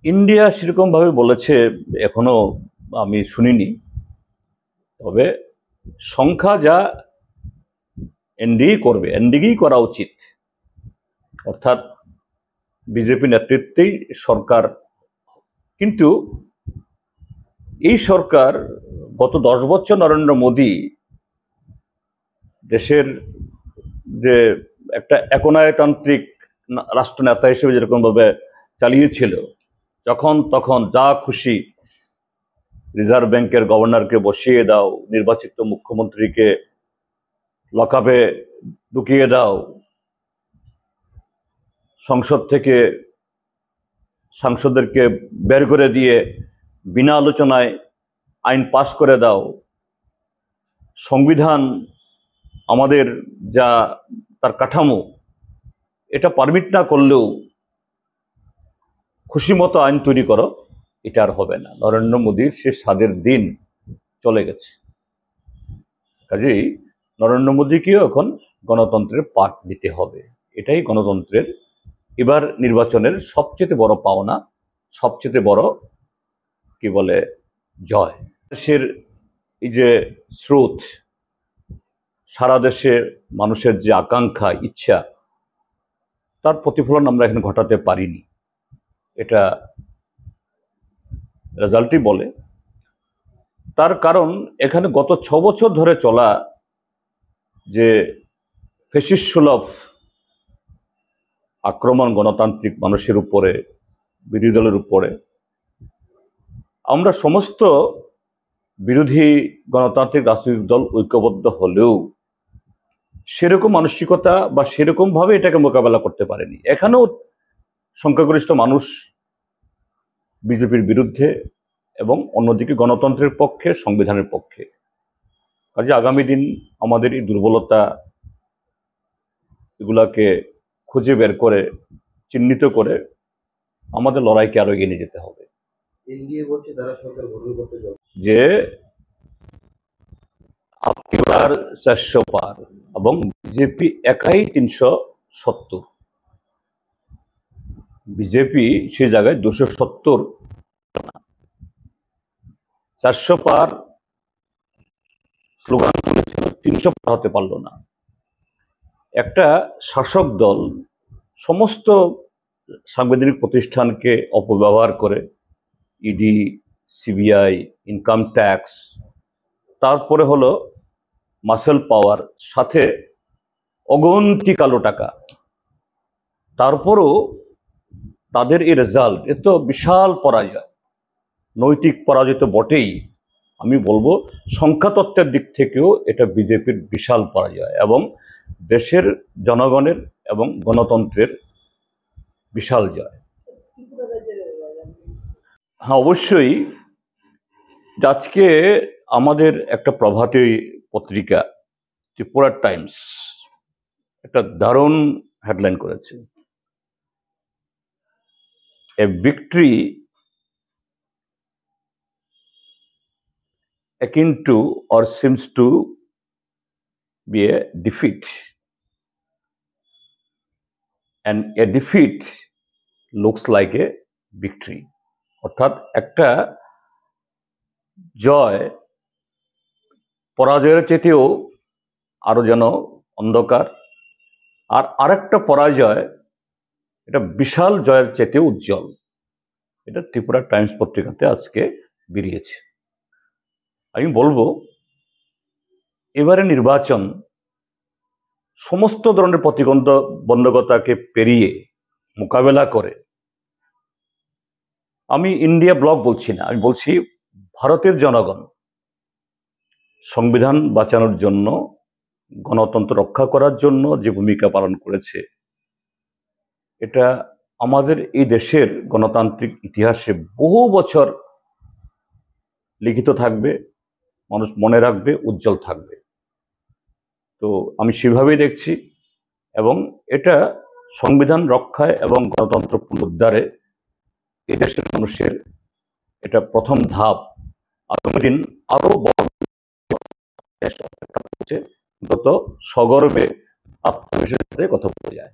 India সেরকম ভাবে বলেছে এখনো আমি শুনিনি। তবে সংখ্যা যা এনডিএ করবে, এনডিএই করা উচিত। অর্থাৎ বিজেপি নেতৃত্বেই সরকার। কিন্তু এই সরকার গত 10 বছর নরেন্দ্র মোদী দেশের যে একটা একনায়তান্ত্রিক রাষ্ট্রনেতা হিসেবে যেরকম ভাবে চালিয়েছিল, যখন তখন যা খুশি রিজার্ভ ব্যাংকের গভর্নরকে বসিয়ে দাও, নির্বাচিত মুখ্যমন্ত্রীকে লকআপে ঢুকিয়ে দাও, সংসদ থেকে সাংসদদেরকে বের করে দিয়ে বিনা আলোচনায় আইন পাশ করে দাও, সংবিধান আমাদের যা তার কাঠামো এটা পারমিট না করলেও খুশি মতো আইন তৈরি করো, এটা আর হবে না। নরেন্দ্র মোদীর সে স্বাদের দিন চলে গেছে। কাজেই নরেন্দ্র মোদীকেও এখন গণতন্ত্রের পাঠ দিতে হবে। এটাই গণতন্ত্রের এবার নির্বাচনের সবচেয়ে বড় পাওনা, সবচেয়ে বড় কি বলে জয়। দেশের এই যে স্রোত, সারা দেশে মানুষের যে আকাঙ্ক্ষা, ইচ্ছা, তার প্রতিফলন আমরা এখানে ঘটাতে পারিনি। এটা রেজাল্টই বলে। তার কারণ এখানে গত 6 বছর ধরে চলা যে ফ্যাসিস্ট সুলভ আক্রমণ গণতান্ত্রিক মানুষের উপরে, বিরোধী দলের উপরে, আমরা সমস্ত বিরোধী গণতান্ত্রিক রাজনৈতিক দল ঐক্যবদ্ধ হলেও সেরকম মানসিকতা বা সেরকম ভাবে এটাকে মোকাবেলা করতে পারেনি। এখানেও সংখ্যাগরিষ্ঠ মানুষ বিজেপির বিরুদ্ধে এবং অন্যদিকে গণতন্ত্রের পক্ষে, সংবিধানের পক্ষে। কাজে আগামী দিন আমাদের এই দুর্বলতা এগুলাকে খুঁজে বের করে, চিহ্নিত করে আমাদের লড়াইকে আরো এগিয়ে নিয়ে যেতে হবে। যে আপনার 400 পার এবং বিজেপি একাই 370। বিজেপি সে জায়গায় 270, 400 পার স্লোগান তুলেছিল, 300 পার হতে পারল না। একটা শাসক দল সমস্ত সাংবিধানিক প্রতিষ্ঠানকে অপব্যবহার করে, ইডি, সিবিআই, ইনকাম ট্যাক্স, তারপরে হলো মাসেল পাওয়ার, সাথে অগন্তি কালো টাকা, তারপরও তাদের এই রেজাল্ট, এ তো বিশাল পরাজয়। নৈতিক পরাজয় তো বটেই, আমি বলবো সংখ্যাতত্ত্বের দিক থেকেও এটা বিজেপির বিশাল পরাজয় এবং দেশের জনগণের এবং গণতন্ত্রের বিশাল জয়। হ্যাঁ, অবশ্যই। আজকে আমাদের একটা প্রভাতী পত্রিকা ত্রিপুরা টাইমস একটা দারুণ হেডলাইন করেছে, এ victory akin to or seems to be a defeat, and a defeat looks like a victory. অর্থাৎ একটা জয় পরাজয়ের চেয়েও আরো যেন অন্ধকার, আর আরেকটা পরাজয় এটা বিশাল জয়ের চেয়েও উজ্জ্বল। এটা ত্রিপুরা টাইমস পত্রিকাতে আজকে বেরিয়েছে। আমি বলবো এবারে নির্বাচন সমস্ত ধরনের প্রতিবন্ধকতাকে পেরিয়ে মোকাবেলা করে, আমি ইন্ডিয়া ব্লক বলছি না, আমি বলছি ভারতের জনগণ সংবিধান বাঁচানোর জন্য, গণতন্ত্র রক্ষা করার জন্য যে ভূমিকা পালন করেছে, এটা আমাদের এই দেশের গণতান্ত্রিক ইতিহাসে বহু বছর লিখিত থাকবে, মানুষ মনে রাখবে, উজ্জ্বল থাকবে। তো আমি সেভাবেই দেখছি এবং এটা সংবিধান রক্ষায় এবং গণতন্ত্র পুনরুদ্ধারে এই দেশের মানুষের এটা প্রথম ধাপ। আগামী দিন আরো বড় যত সগর্বে আত্মবিশ্বাসের সাথে কথা বলা যায়।